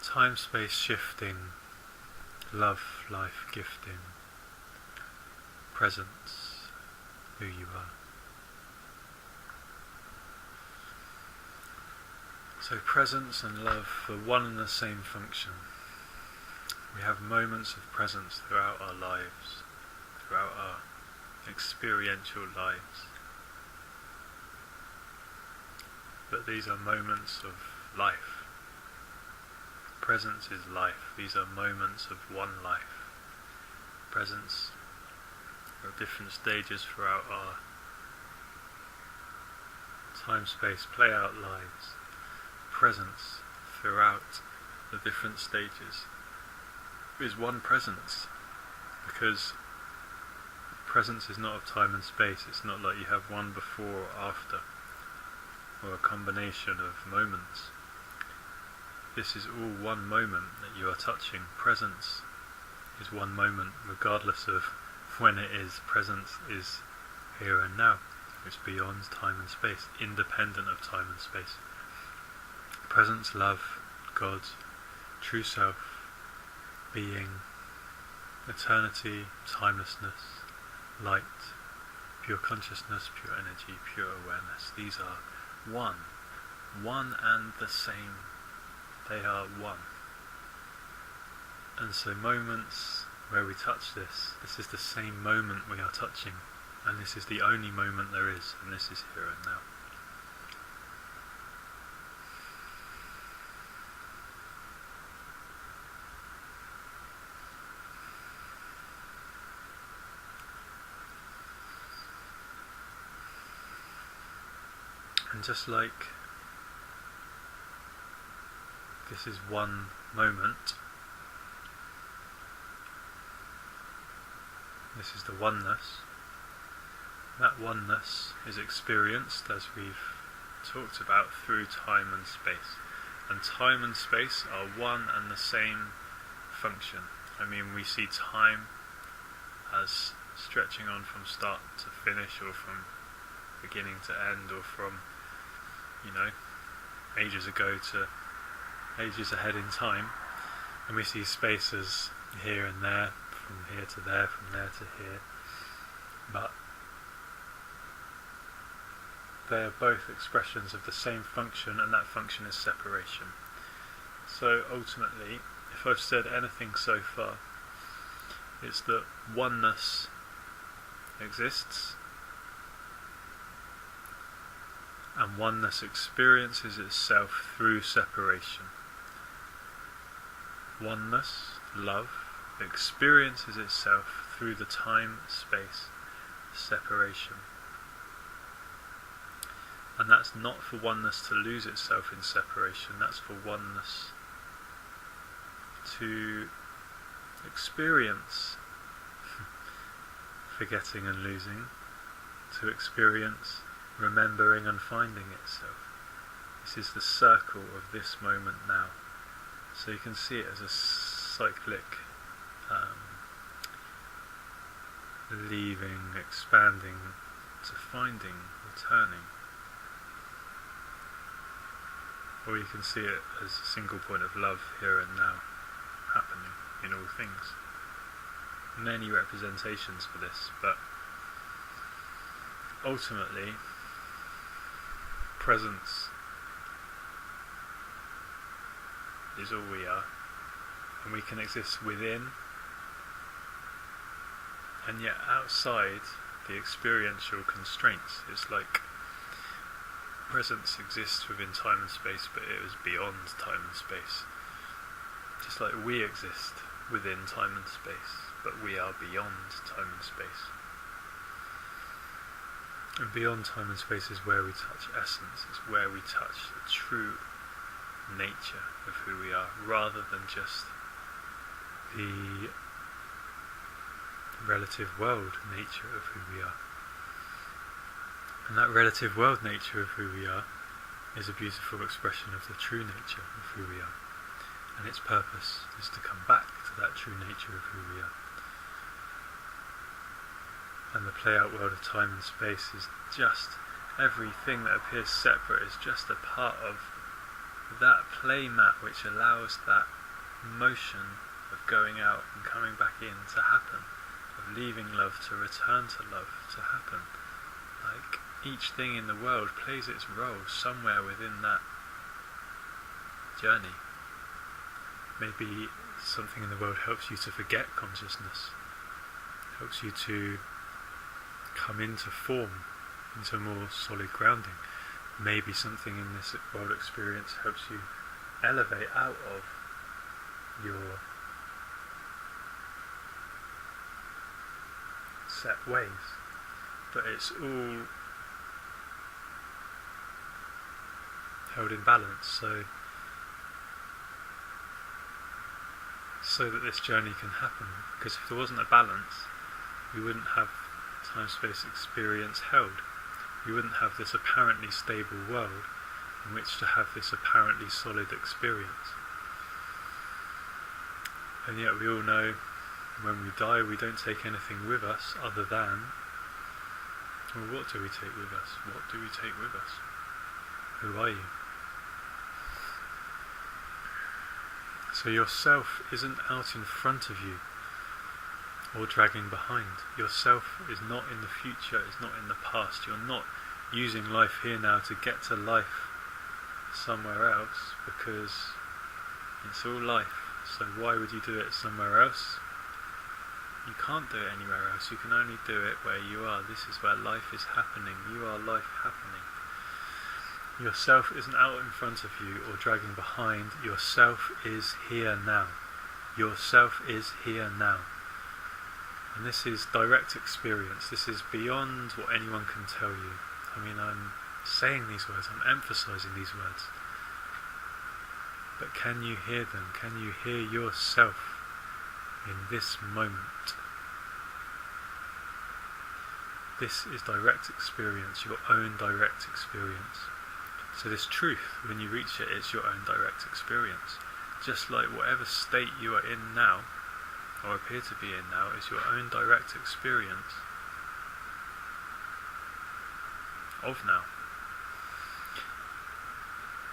Time-space shifting, love, life gifting, presence, who you are. So presence and love are one and the same function. We have moments of presence throughout our lives, throughout our experiential lives. But these are moments of life. Presence is life. These are moments of one life. Presence are at different stages throughout our time-space play-out lives. Presence throughout the different stages is one presence, because presence is not of time and space. It's not like you have one before or after, or a combination of moments. This is all one moment that you are touching. Presence is one moment, regardless of when it is. Presence is here and now. It's beyond time and space, independent of time and space. Presence, love, God, true self, being, eternity, timelessness, light, pure consciousness, pure energy, pure awareness. These are one and the same. They are one. And so moments where we touch this is the same moment we are touching, and this is the only moment there is, and this is here and now. And just like this is one moment, this is the oneness. That oneness is experienced, as we've talked about, through time and space. And time and space are one and the same function. I mean, we see time as stretching on from start to finish, or from beginning to end, or from, ages ago to ages ahead in time, and we see spaces here and there, from here to there, from there to here, but they are both expressions of the same function, and that function is separation. So ultimately, if I've said anything so far, it's that oneness exists, and oneness experiences itself through separation. Oneness, love, experiences itself through the time-space separation. And that's not for oneness to lose itself in separation, that's for oneness to experience forgetting and losing, to experience remembering and finding itself. This is the circle of this moment now. So you can see it as a cyclic leaving, expanding, to finding, returning. Or you can see it as a single point of love here and now, happening in all things. Many representations for this, but ultimately, presence is all we are, and we can exist within and yet outside the experiential constraints. It's like presence exists within time and space, but it is beyond time and space. Just like we exist within time and space, but we are beyond time and space. And beyond time and space is where we touch essence, it's where we touch the true nature of who we are, rather than just the relative world nature of who we are. And that relative world nature of who we are is a beautiful expression of the true nature of who we are. And its purpose is to come back to that true nature of who we are. And the play-out world of time and space is just everything that appears separate is just a part of that play mat which allows that motion of going out and coming back in to happen, of leaving love to return to love to happen. Like, each thing in the world plays its role somewhere within that journey. Maybe something in the world helps you to forget consciousness, helps you to come into form, into more solid grounding. Maybe something in this world experience helps you elevate out of your set ways, but it's all held in balance, so that this journey can happen. Because if there wasn't a balance, we wouldn't have time-space experience held. We wouldn't have this apparently stable world in which to have this apparently solid experience. And yet we all know when we die we don't take anything with us other than, well, what do we take with us? What do we take with us? Who are you? So yourself isn't out in front of you or dragging behind. Yourself is not in the future, is not in the past. You're not using life here now to get to life somewhere else, because it's all life. So why would you do it somewhere else? You can't do it anywhere else. You can only do it where you are. This is where life is happening. You are life happening. Yourself isn't out in front of you or dragging behind. Yourself is here now. Yourself is here now. And this is direct experience. This is beyond what anyone can tell you. I mean, I'm saying these words, I'm emphasizing these words. But can you hear them? Can you hear yourself in this moment? This is direct experience, your own direct experience. So this truth, when you reach it, it's your own direct experience. Just like whatever state you are in now, or appear to be in now, is your own direct experience of now.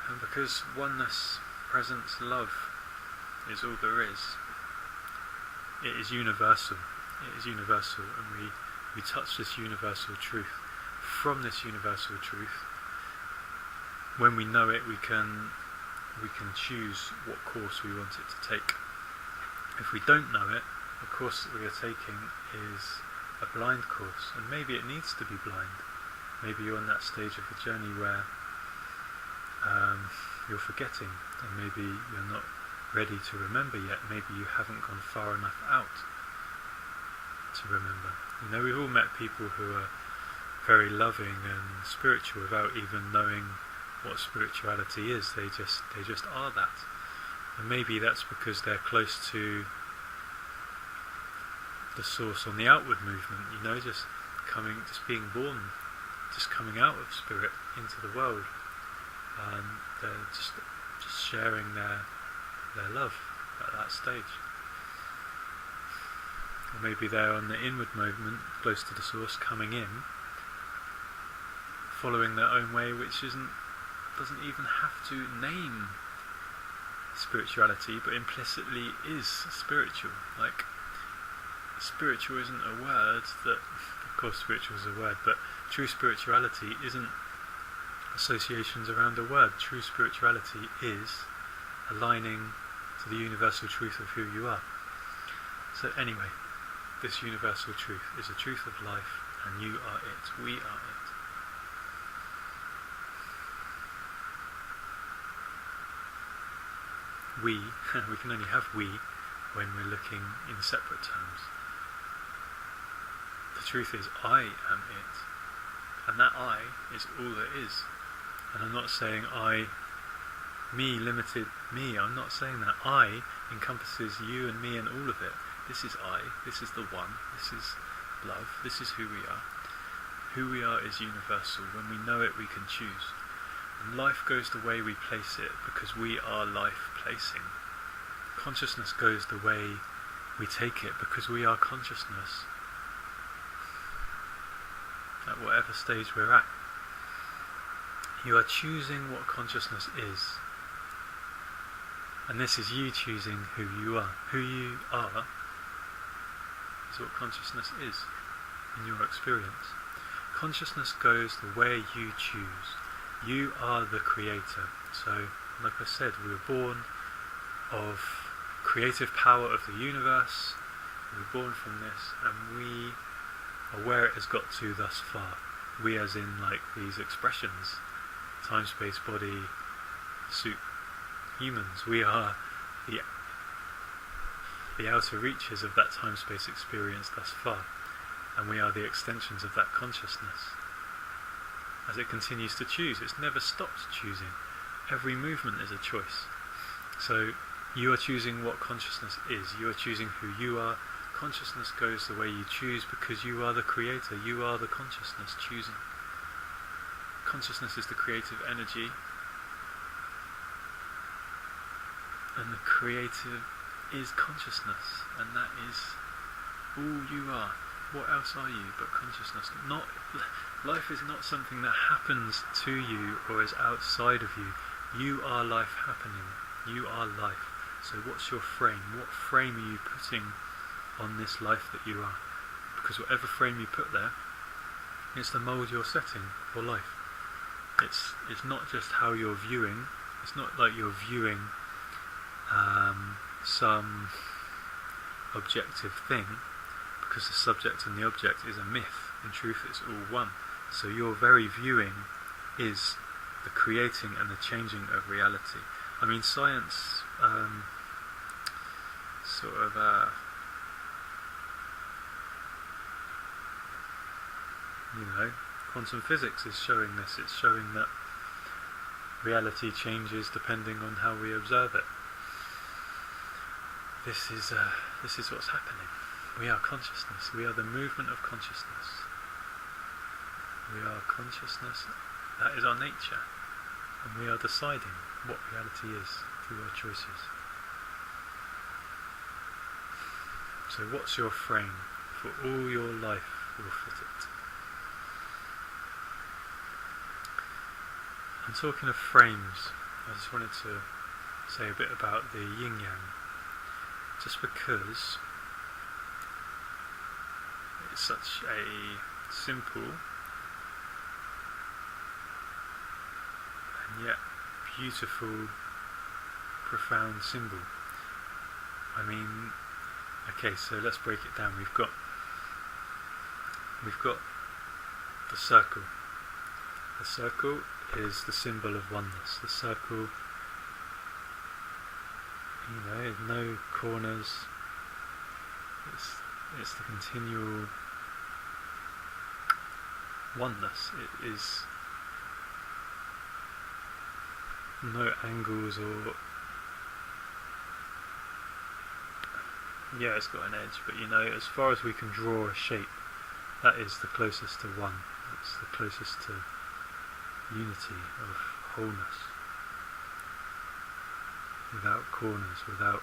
And because oneness, presence, love is all there is, it is universal. It is universal, and we touch this universal truth. From this universal truth, when we know it, we can choose what course we want it to take. If we don't know it, the course that we are taking is a blind course, and maybe it needs to be blind. Maybe you're on that stage of the journey where you're forgetting, and maybe you're not ready to remember yet. Maybe you haven't gone far enough out to remember. You know, we've all met people who are very loving and spiritual without even knowing what spirituality is. They just are that. And maybe that's because they're close to the source on the outward movement, you know, just being born, just coming out of spirit into the world. They're just sharing their love at that stage. Or maybe they're on the inward movement, close to the source, coming in, following their own way, which doesn't even have to name spirituality, but implicitly is spiritual. Like, spiritual isn't a word that, of course spiritual is a word, but true spirituality isn't associations around a word. True spirituality is aligning to the universal truth of who you are. So anyway, this universal truth is the truth of life, and you are it. We are it. We can only have we when we're looking in separate terms. The truth is, I am it, and that I is all there is. And I'm not saying I, me, limited me. I'm not saying that. I encompasses you and me and all of it. This is I, this is the one, this is love, this is who we are. Who we are is universal. When we know it, we can choose. And life goes the way we place it, because we are life placing. Consciousness goes the way we take it, because we are consciousness. At whatever stage we're at. You are choosing what consciousness is. And this is you choosing who you are. Who you are is what consciousness is in your experience. Consciousness goes the way you choose. You are the creator. So, like I said, we were born of creative power of the universe. We were born from this, and we are where it has got to thus far. We as in like these expressions, time, space, body, suit, humans. We are the outer reaches of that time, space experience thus far, and we are the extensions of that consciousness. As it continues to choose, it's never stopped choosing. Every movement is a choice. So you are choosing what consciousness is. You are choosing who you are. Consciousness goes the way you choose because you are the creator. You are the consciousness choosing. Consciousness is the creative energy, and the creative is consciousness, and that is all you are. What else are you but consciousness? Life is not something that happens to you or is outside of you. You are life happening. You are life. So what's your frame? What frame are you putting on this life that you are? Because whatever frame you put there, it's the mould you're setting for life. It's not just how you're viewing. It's not like you're viewing some objective thing, because the subject and the object is a myth. In truth, it's all one. So your very viewing is the creating and the changing of reality. I mean, science quantum physics is showing this. It's showing that reality changes depending on how we observe it. This is what's happening. We are consciousness. We are the movement of consciousness. We are consciousness. That is our nature. And we are deciding what reality is through our choices. So what's your frame? For all your life will fit it. And talking of frames, I just wanted to say a bit about the yin-yang. Just because it's such a simple and yet beautiful, profound symbol. I mean, okay, so let's break it down. We've got the circle. The circle is the symbol of oneness. The circle, no corners. It's the continual oneness. It is no angles or it's got an edge, but as far as we can draw a shape, that is the closest to one. It's the closest to unity of wholeness, without corners, without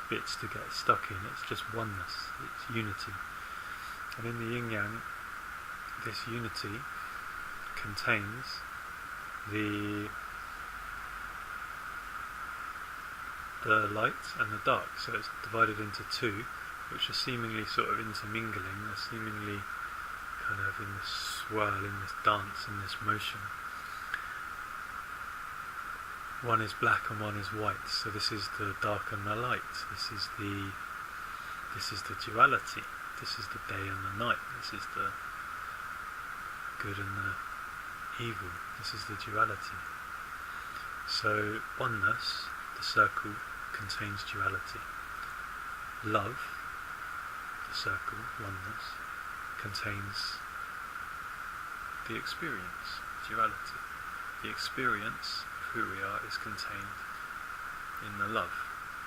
bits to get stuck in. It's just oneness, it's unity. And in the yin-yang, this unity contains the light and the dark. So it's divided into two, which are seemingly sort of intermingling. They're seemingly kind of in this swirl, in this dance, in this motion. One is black and one is white. So this is the dark and the light. This is the duality. This is the day and the night. This is the good and the evil. This is the duality. So oneness, the circle, contains duality. Love, the circle, oneness, contains the experience, duality. The experience of who we are is contained in the love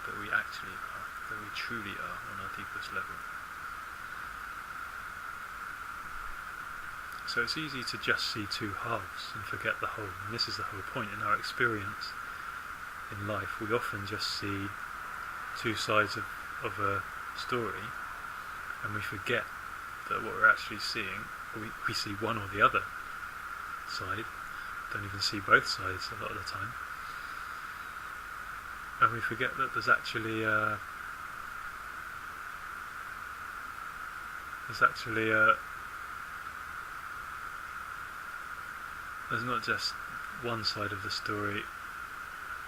that we actually are, that we truly are on our deepest level. So it's easy to just see two halves and forget the whole, and this is the whole point. In our experience in life, we often just see two sides of a story, and we forget that what we're actually seeing, we see one or the other side, don't even see both sides a lot of the time. And we forget that there's actually there's not just one side of the story,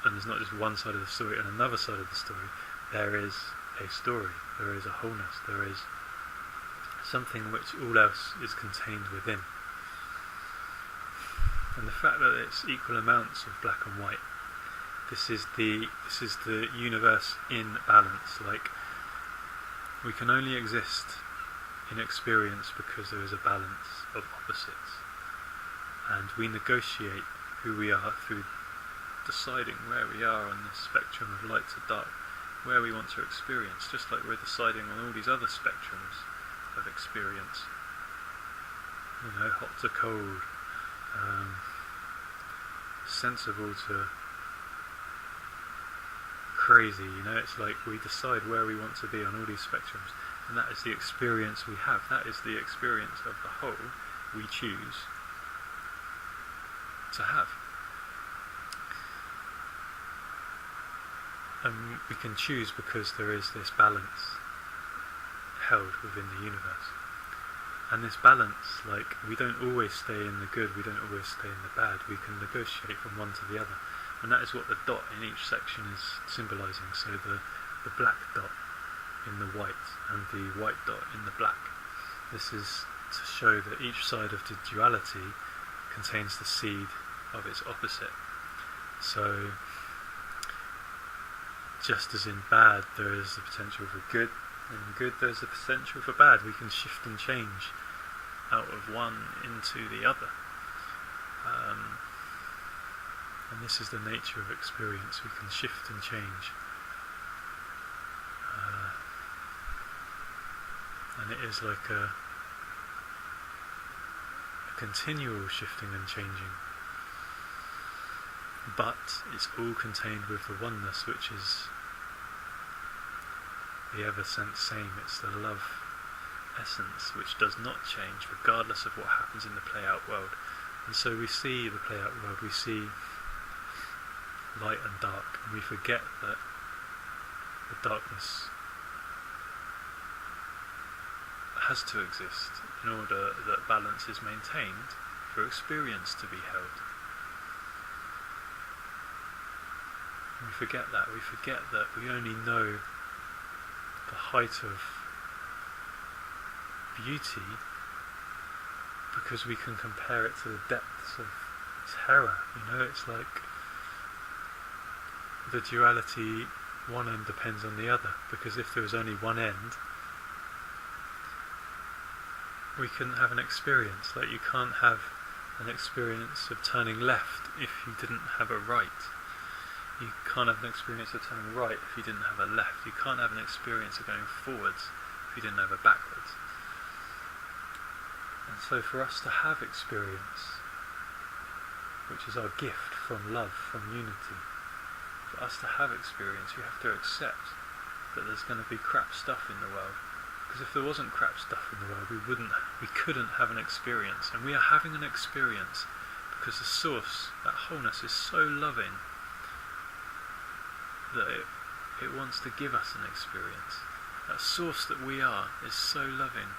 and there's not just one side of the story and another side of the story. There is a story, there is a wholeness, there is something which all else is contained within. And the fact that it's equal amounts of black and white, this is the universe in balance. Like, we can only exist in experience because there is a balance of opposites, and we negotiate who we are through deciding where we are on this spectrum of light to dark, where we want to experience, just like we're deciding on all these other spectrums of experience, hot to cold, sensible to crazy. It's like we decide where we want to be on all these spectrums, and that is the experience we have. That is the experience of the whole we choose to have. And we can choose because there is this balance held within the universe. And this balance, like, we don't always stay in the good, we don't always stay in the bad. We can negotiate from one to the other. And that is what the dot in each section is symbolising. So the black dot in the white and the white dot in the black. This is to show that each side of the duality contains the seed of its opposite. So just as in bad there is the potential for good, in good there's the potential for bad. We can shift and change out of one into the other. And this is the nature of experience. We can shift and change. And it is like a continual shifting and changing. But it's all contained with the oneness, which is the ever-same. It's the love essence, which does not change regardless of what happens in the play-out world. And so we see the play-out world, we see light and dark, and we forget that the darkness has to exist in order that balance is maintained for experience to be held. We forget that. We forget that we only know the height of beauty because we can compare it to the depths of terror. It's like the duality, one end depends on the other, because if there was only one end, we couldn't have an experience. Like, you can't have an experience of turning left if you didn't have a right. You can't have an experience of turning right if you didn't have a left. You can't have an experience of going forwards if you didn't have a backwards. And so for us to have experience, which is our gift from love, from unity, for us to have experience, we have to accept that there's going to be crap stuff in the world. Because if there wasn't crap stuff in the world, we couldn't have an experience. And we are having an experience because the source, that wholeness, is so loving that it wants to give us an experience. That source that we are is so loving,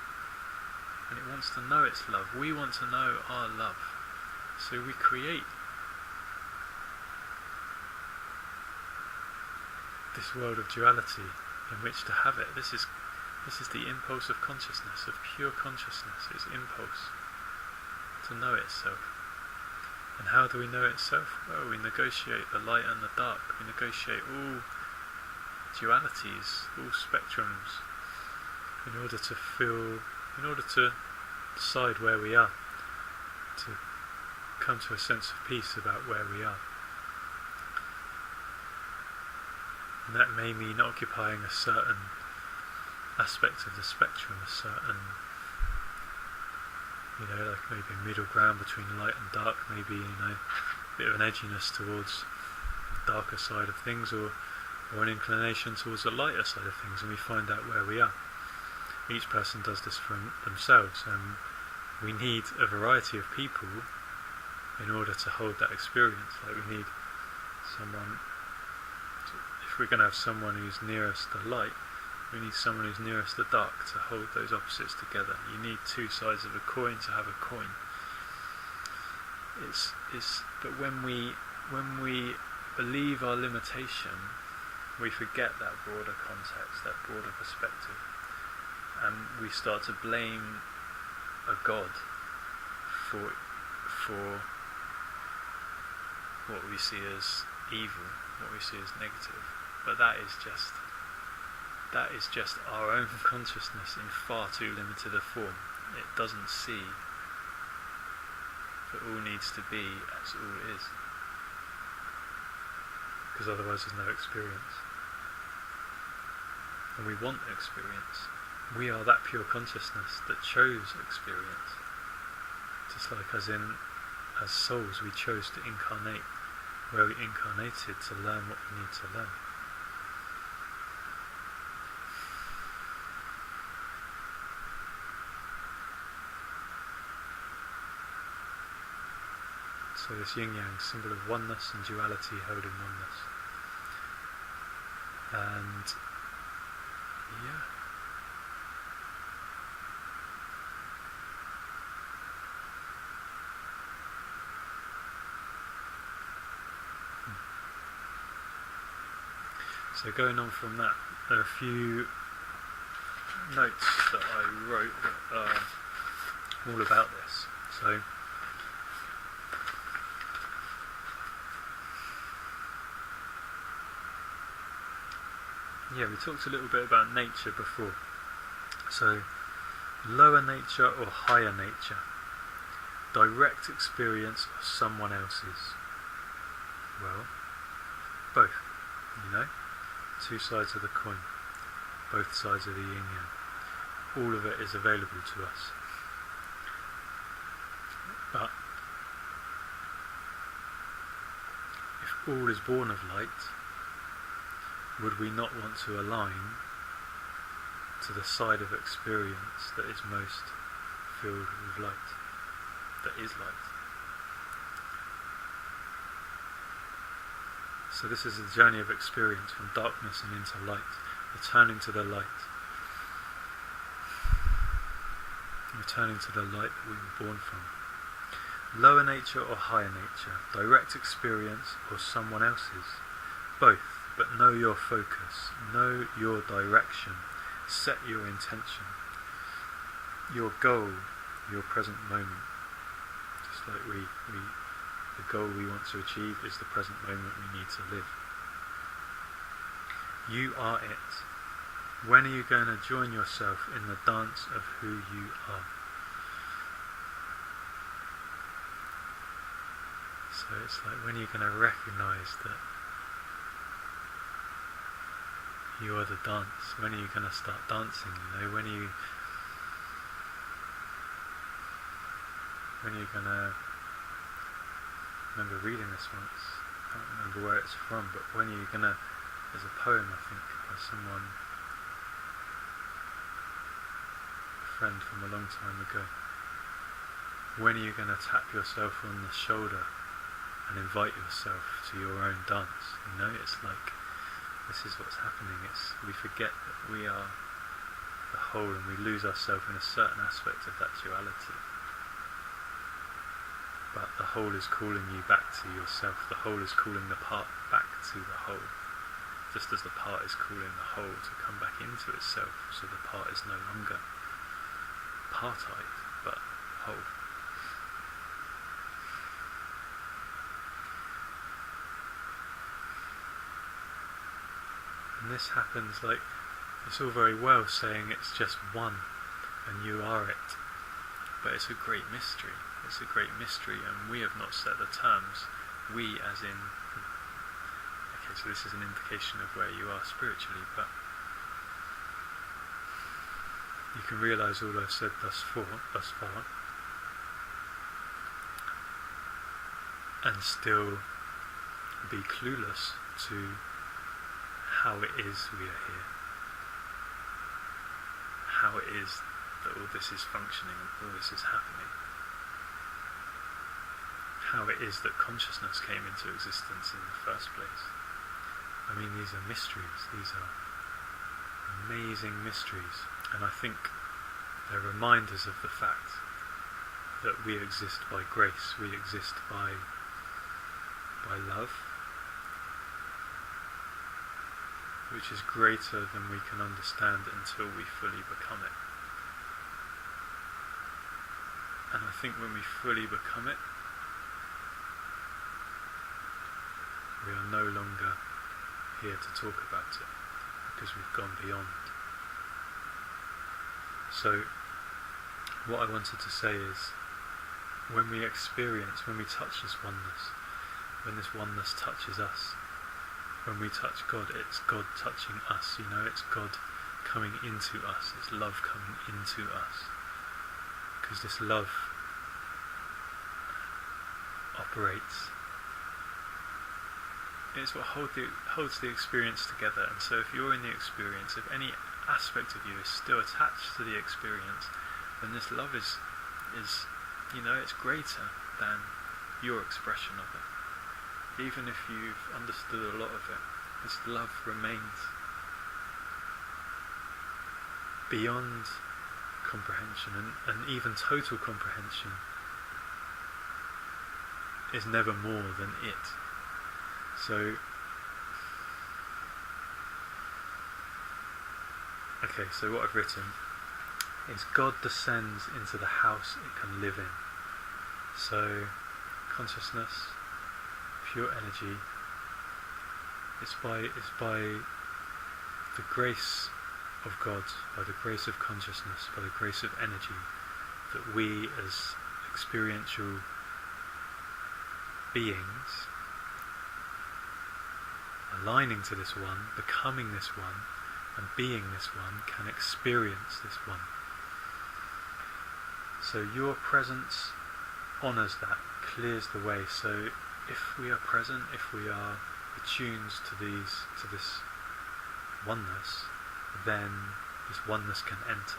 and it wants to know its love. We want to know our love. So we create this world of duality in which to have it. This is the impulse of consciousness, of pure consciousness. It's impulse to know itself. And how do we know itself? Well, we negotiate the light and the dark. We negotiate all dualities, all spectrums, in order to decide where we are, to come to a sense of peace about where we are. And that may mean occupying a certain aspect of the spectrum, a certain, like maybe a middle ground between light and dark, maybe, a bit of an edginess towards the darker side of things, or an inclination towards the lighter side of things, and we find out where we are. Each person does this for themselves, and we need a variety of people in order to hold that experience. Like we need someone, if we're going to have someone who's nearest the light, we need someone who's nearest the dark to hold those opposites together. You need two sides of a coin to have a coin. But when we believe our limitation, we forget that broader context, that broader perspective, and we start to blame a God for what we see as evil, what we see as negative. But that is just our own consciousness in far too limited a form. It doesn't see that all needs to be as all is, because otherwise there's no experience. And we want experience. We are that pure consciousness that chose experience. Just like as souls we chose to incarnate where we incarnated to learn what we need to learn. So this yin-yang symbol of oneness and duality held in oneness. And yeah. So going on from that, there are a few notes that I wrote that are all about this. So yeah, we talked a little bit about nature before. So lower nature or higher nature, direct experience or someone else's. Well, both, you know. Two sides of the coin, both sides of the yin-yang. All of it is available to us. But if all is born of light, would we not want to align to the side of experience that is most filled with light, that is light? So this is a journey of experience from darkness and into light, returning to the light. Returning to the light that we were born from. Lower nature or higher nature, direct experience or someone else's. Both, but know your focus, know your direction, set your intention, your goal, your present moment. Just like the goal we want to achieve is the present moment we need to live. You are it. When are you going to join yourself in the dance of who you are? So it's like, when are you going to recognise that you are the dance? When are you going to start dancing? You know, when are you going to... I remember reading this once, I can't remember where it's from, but when are you going to, there's a poem I think by someone, a friend from a long time ago. When are you going to tap yourself on the shoulder and invite yourself to your own dance? You know, it's like, this is what's happening. We forget that we are the whole and we lose ourselves in a certain aspect of that duality. But the whole is calling you back to yourself. The whole is calling the part back to the whole. Just as the part is calling the whole to come back into itself, so the part is no longer partite, but whole. And this happens like, it's all very well saying it's just one and you are it, but it's a great mystery. It's a great mystery, and we have not set the terms. We as in, okay, so this is an indication of where you are spiritually, but you can realise all I've said thus far, and still be clueless to how it is we are here, how it is that all this is functioning and all this is happening, how it is that consciousness came into existence in the first place. I mean, these are mysteries, these are amazing mysteries, and I think they're reminders of the fact that we exist by grace, we exist by love, which is greater than we can understand until we fully become it. And I think when we fully become it, we are no longer here to talk about it, because we've gone beyond. So, what I wanted to say is, when we touch this oneness, when this oneness touches us, when we touch God, it's God touching us, it's God coming into us, it's love coming into us. Because this love operates, it's what holds the experience together. And so if you're in the experience, if any aspect of you is still attached to the experience, then this love is it's greater than your expression of it. Even if you've understood a lot of it, this love remains beyond comprehension, and even total comprehension is never more than it. So, okay, so what I've written is God descends into the house it can live in. So, consciousness, pure energy, it's by the grace of God, by the grace of consciousness, by the grace of energy, that we as experiential beings, aligning to this one, becoming this one, and being this one, can experience this one. So your presence honours that, clears the way. So if we are present, if we are attuned to this oneness, then this oneness can enter.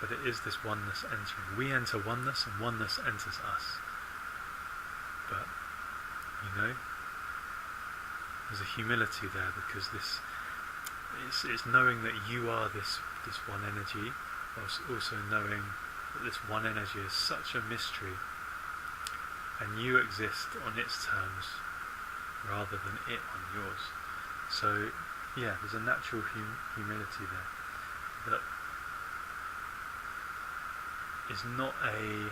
But it is this oneness entering. We enter oneness, and oneness enters us. But there's a humility there, because this is knowing that you are this one energy, whilst also knowing that this one energy is such a mystery, and you exist on its terms rather than it on yours. So yeah, there's a natural humility there that is not a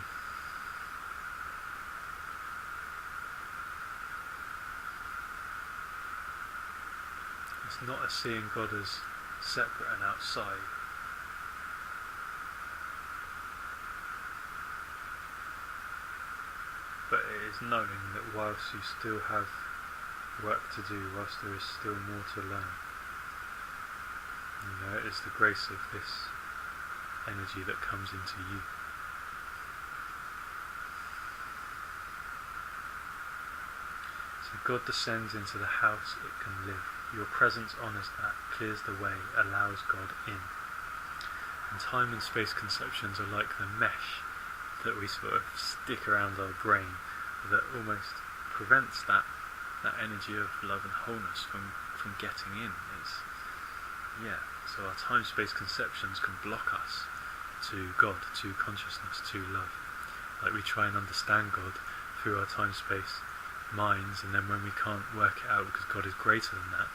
seeing God as separate and outside. But it is knowing that whilst you still have work to do, whilst there is still more to learn, it is the grace of this energy that comes into you. So God descends into the house it can live. Your presence honours that, clears the way, allows God in. And time and space conceptions are like the mesh that we sort of stick around our brain that almost prevents that energy of love and wholeness from getting in. So our time-space conceptions can block us to God, to consciousness, to love. Like we try and understand God through our time-space minds, and then when we can't work it out because God is greater than that,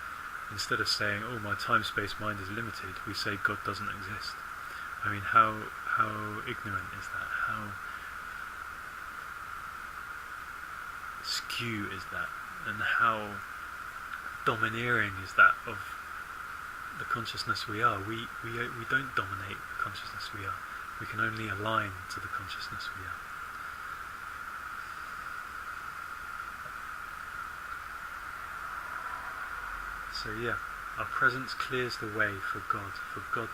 instead of saying, oh, my time-space mind is limited, we say God doesn't exist. I mean, how ignorant is that? How skew is that? And how domineering is that of the consciousness we are? We don't dominate the consciousness we are. We can only align to the consciousness we are. So yeah, our presence clears the way for God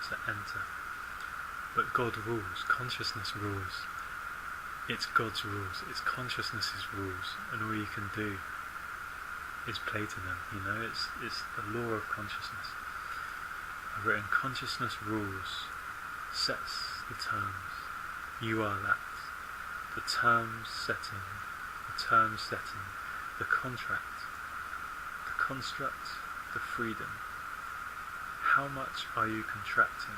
to enter. But God rules, consciousness rules. It's God's rules, it's consciousness's rules, and all you can do is play to them, it's the law of consciousness. I've written, consciousness rules, sets the terms, you are that. the terms setting, the contract, the construct, the freedom. How much are you contracting?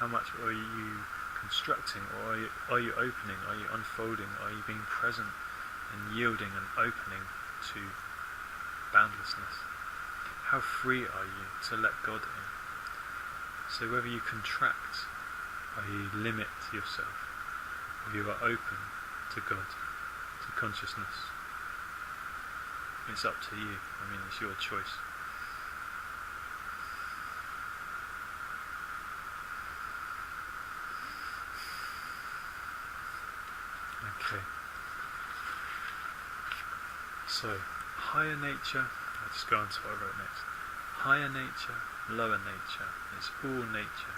How much are you constructing? Or are you opening? Are you unfolding? Are you being present and yielding and opening to boundlessness? How free are you to let God in? So whether you contract, or you limit yourself, or you are open to God, to consciousness, it's up to you. I mean, it's your choice. Okay. So, higher nature, I'll just go on to what I wrote next. Higher nature, lower nature, it's all nature.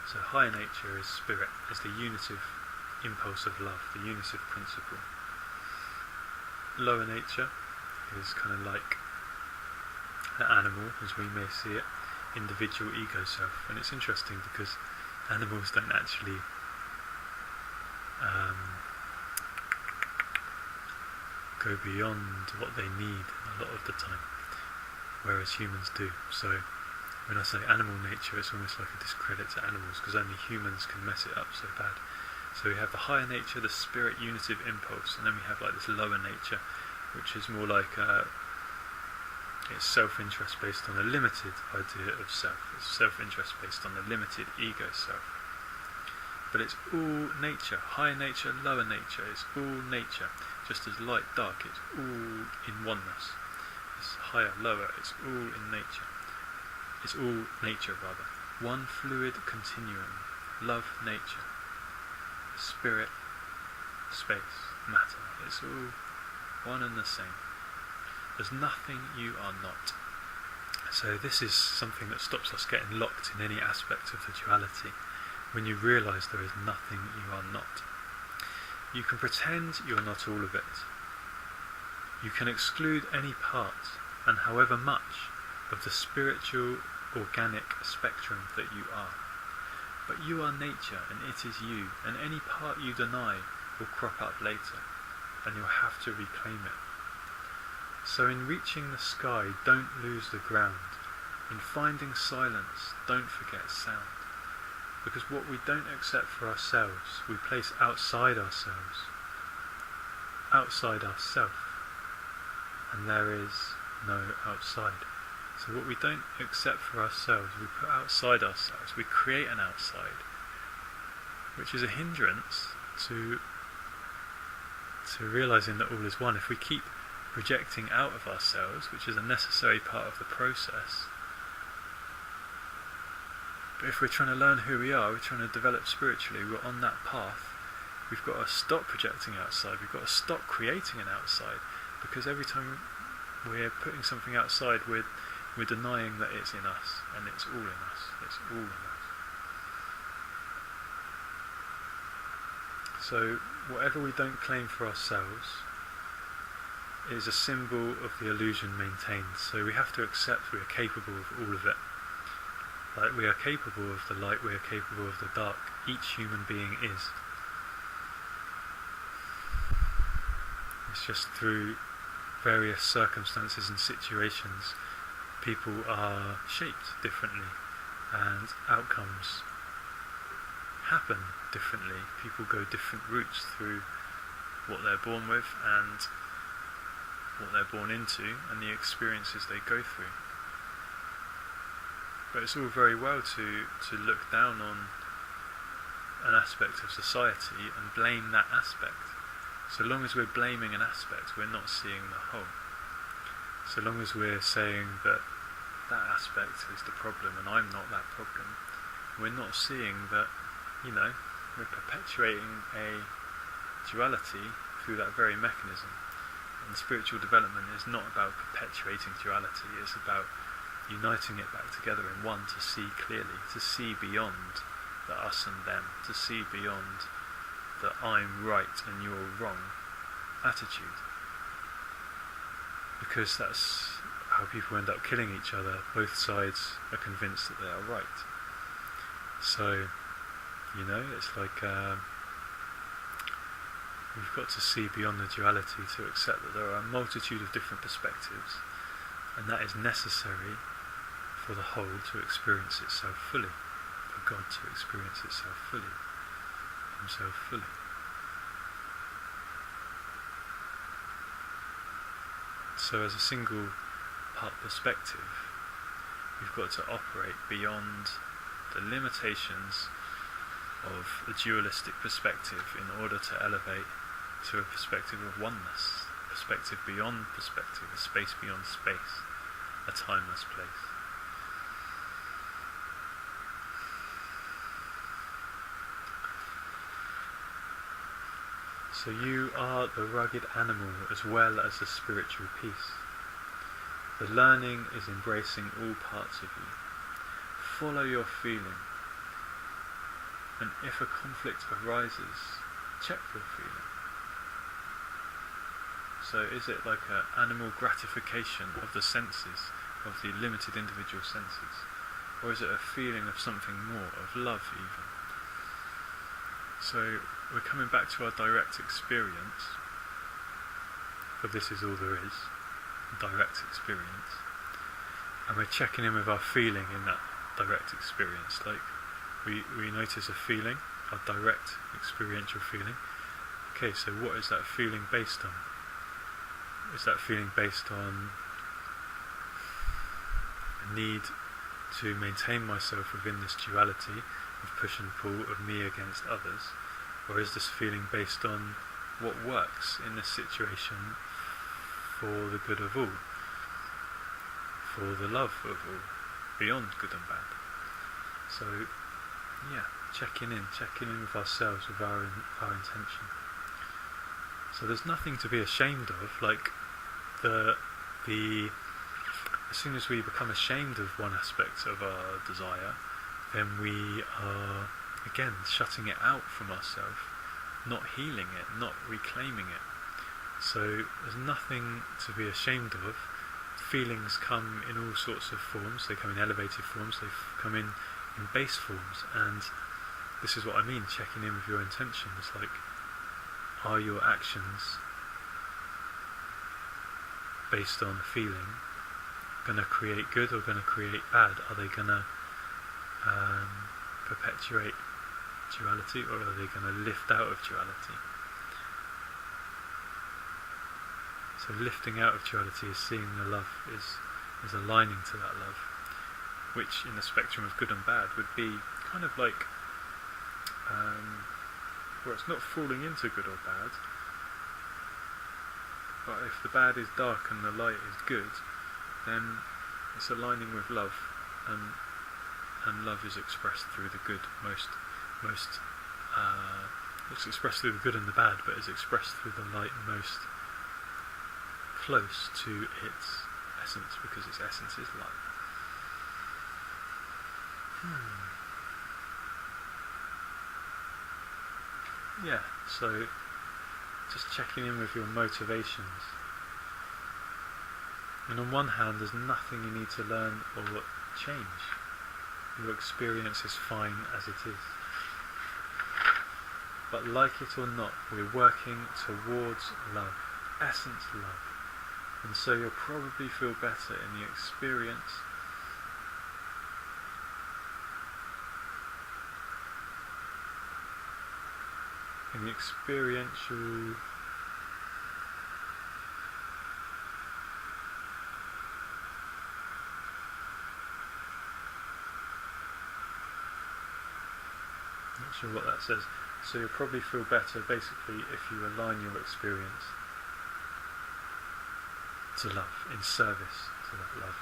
So higher nature is spirit, is the unitive impulse of love, the unitive principle. Lower nature is kind of like the animal, as we may see it, individual ego self. And it's interesting because animals don't actually go beyond what they need a lot of the time, whereas humans do. So when I say animal nature, it's almost like a discredit to animals, because only humans can mess it up so bad. So we have the higher nature, the spirit unitive impulse, and then we have like this lower nature, which is more like it's self-interest based on a limited idea of self. It's self-interest based on a limited ego self. But it's all nature, higher nature, lower nature, it's all nature. Just as light, dark, it's all in oneness. It's higher, lower, it's all in nature. It's all nature, rather. One fluid continuum. Love, nature. Spirit, space, matter. It's all one and the same. There's nothing you are not. So this is something that stops us getting locked in any aspect of the duality. When you realise there is nothing you are not. You can pretend you're not all of it. You can exclude any part, and however much, of the spiritual, organic spectrum that you are. But you are nature, and it is you, and any part you deny will crop up later, and you'll have to reclaim it. So in reaching the sky, don't lose the ground. In finding silence, don't forget sound. Because what we don't accept for ourselves, we place outside ourselves, outside ourself, and there is no outside. So what we don't accept for ourselves, we put outside ourselves, we create an outside, which is a hindrance to realising that all is one. If we keep projecting out of ourselves, which is a necessary part of the process, but if we're trying to learn who we are, we're trying to develop spiritually, we're on that path, we've got to stop projecting outside, we've got to stop creating an outside, because every time we're putting something outside, we're denying that it's in us, and it's all in us, it's all in us. So whatever we don't claim for ourselves is a symbol of the illusion maintained. So we have to accept we are capable of all of it. Like we are capable of the light, we are capable of the dark. Each human being is. It's just through various circumstances and situations, people are shaped differently, and outcomes happen differently. People go different routes through what they're born with and what they're born into and the experiences they go through. But it's all very well to look down on an aspect of society and blame that aspect. So long as we're blaming an aspect, we're not seeing the whole. So long as we're saying that that aspect is the problem and I'm not that problem, we're not seeing that, we're perpetuating a duality through that very mechanism. And spiritual development is not about perpetuating duality, it's about uniting it back together in one to see clearly, to see beyond the us and them, to see beyond the I'm right and you're wrong attitude. Because that's how people end up killing each other. Both sides are convinced that they are right. So, it's like We've got to see beyond the duality to accept that there are a multitude of different perspectives, and that is necessary for the whole to experience itself fully, for God to experience itself fully, himself fully. So as a single part perspective, we've got to operate beyond the limitations of the dualistic perspective in order to elevate to a perspective of oneness, a perspective beyond perspective, a space beyond space, a timeless place. So you are the rugged animal as well as the spiritual piece. The learning is embracing all parts of you. Follow your feeling, and if a conflict arises, check your feeling. So is it like an animal gratification of the senses, of the limited individual senses? Or is it a feeling of something more, of love even? So we're coming back to our direct experience, for this is all there is, direct experience. And we're checking in with our feeling in that direct experience. Like we notice a feeling, our direct experiential feeling. Okay, so what is that feeling based on? Is that feeling based on a need to maintain myself within this duality of push and pull, of me against others? Or is this feeling based on what works in this situation for the good of all, for the love of all, beyond good and bad? So, yeah, checking in with ourselves, with our intention. So there's nothing to be ashamed of. Like as soon as we become ashamed of one aspect of our desire, then we are again shutting it out from ourselves, not healing it, not reclaiming it. So there's nothing to be ashamed of. Feelings come in all sorts of forms. They come in elevated forms, they come in base forms, and this is what I mean, checking in with your intentions. Like, are your actions based on feeling going to create good or going to create bad? Are they going to perpetuate duality, or are they going to lift out of duality? So lifting out of duality is seeing the love, is aligning to that love, which in the spectrum of good and bad would be kind of like where it's not falling into good or bad, but if the bad is dark and the light is good, then it's aligning with love, and love is expressed through the good it's expressed through the good and the bad, but is expressed through the light most close to its essence, because its essence is light. Yeah, so just checking in with your motivations. And on one hand, there's nothing you need to learn or change. Your experience is fine as it is. But like it or not, we're working towards love, essence love. And so you'll probably feel better in the experience experiential not sure what that says. So you'll probably feel better basically if you align your experience to love, in service to that love.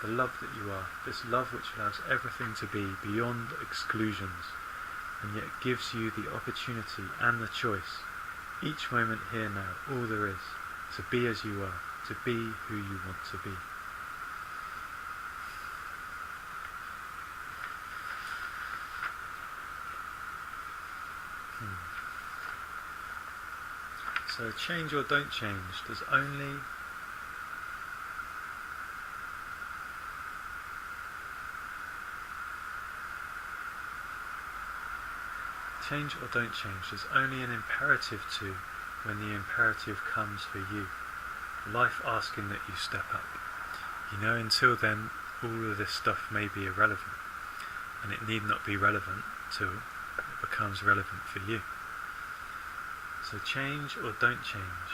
The love that you are, this love which allows everything to be beyond exclusions, and yet gives you the opportunity and the choice, each moment here now, all there is, to be as you are, to be who you want to be. So change or don't change, there's only change or don't change. There's only an imperative to when the imperative comes for you. Life asking that you step up. Until then, all of this stuff may be irrelevant, and it need not be relevant till it becomes relevant for you. So change or don't change.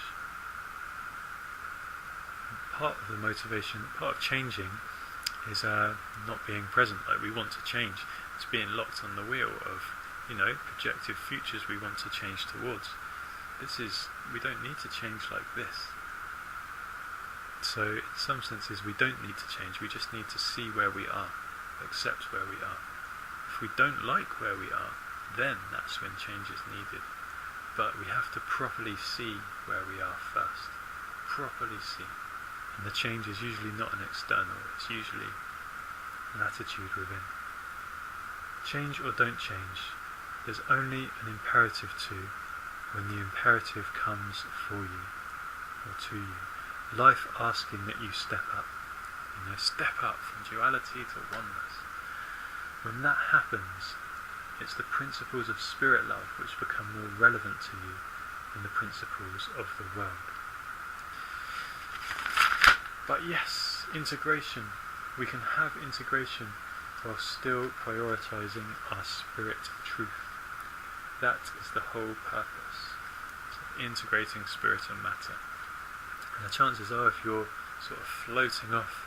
Part of the motivation, part of changing is not being present. Like, we want to change. It's being locked on the wheel of, projective futures we want to change towards. We don't need to change like this. So in some senses we don't need to change, we just need to see where we are, accept where we are. If we don't like where we are, then that's when change is needed. But we have to properly see where we are first. Properly see. And the change is usually not an external, it's usually an attitude within. Change or don't change, there's only an imperative to when the imperative comes for you or to you. Life asking that you step up. Step up from duality to oneness. When that happens, it's the principles of spirit love which become more relevant to you than the principles of the world. But yes, integration. We can have integration while still prioritizing our spirit truth. That is the whole purpose. Integrating spirit and matter. And the chances are, if you're sort of floating off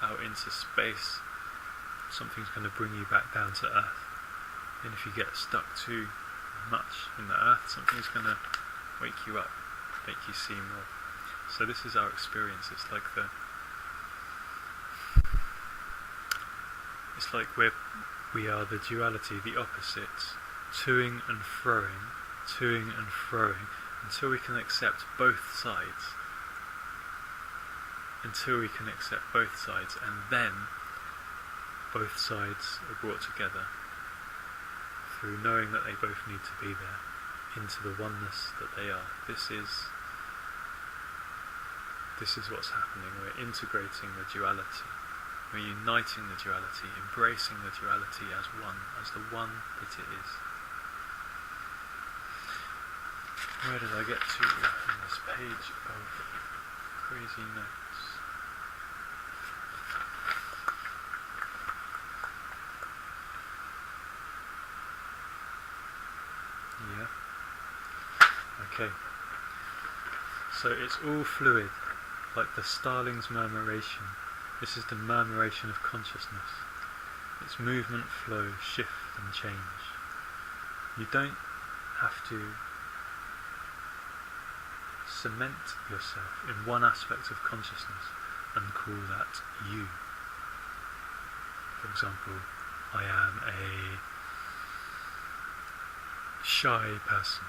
out into space, something's going to bring you back down to earth. And if you get stuck too much in the earth, something's going to wake you up, make you see more. So this is our experience. It's like we are the duality, the opposites, toing and froing, until we can accept both sides. And then both sides are brought together through knowing that they both need to be there, into the oneness that they are. This is what's happening. We're integrating the duality. We're uniting the duality, embracing the duality as one, as the one that it is. Where did I get to on this page of crazy notes? Yeah. Okay. So it's all fluid, like the starling's murmuration. This is the murmuration of consciousness. It's movement, flow, shift and change. You don't have to cement yourself in one aspect of consciousness and call that you. For example, I am a shy person.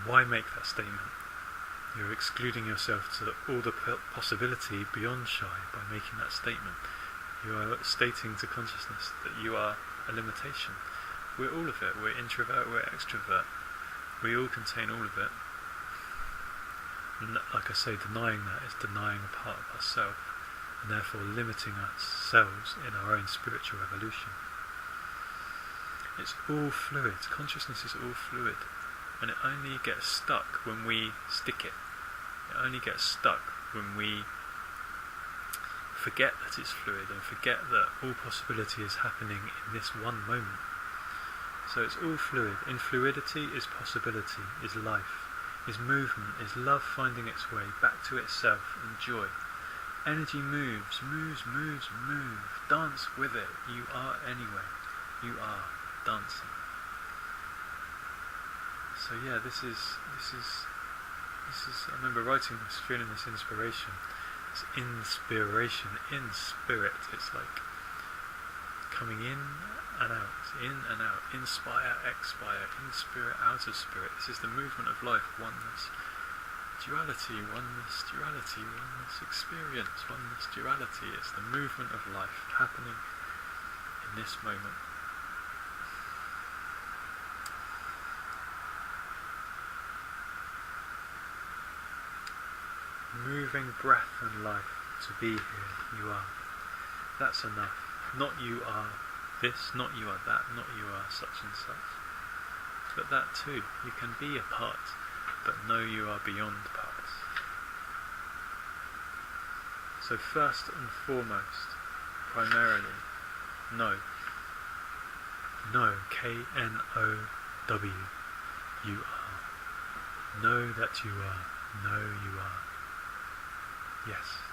Why make that statement? You're excluding yourself to all the possibility beyond shy by making that statement. You are stating to consciousness that you are a limitation. We're all of it. We're introvert, we're extrovert. We all contain all of it. And like I say, denying that is denying a part of ourselves, and therefore limiting ourselves in our own spiritual evolution. It's all fluid. Consciousness is all fluid, and it only gets stuck when we stick it. It only gets stuck when we forget that it's fluid and forget that all possibility is happening in this one moment. So it's all fluid. In fluidity is possibility, is life, is movement, is love finding its way back to itself and joy. Energy moves. Dance with it. You are anyway. You are dancing. So yeah, this is. I remember writing this, feeling this inspiration. It's inspiration in spirit. It's like coming in and out, inspire, expire, in spirit, out of spirit. This is the movement of life, oneness, duality, oneness, experience, oneness, duality. It's the movement of life happening in this moment. Moving breath and life to be here. You are. That's enough. Not you are this, not you are that, not you are such and such. but that too, you can be a part, but know you are beyond parts. So first and foremost, primarily, know. Know, K-N-O-W, you are. Know that you are. Know you are. Yes.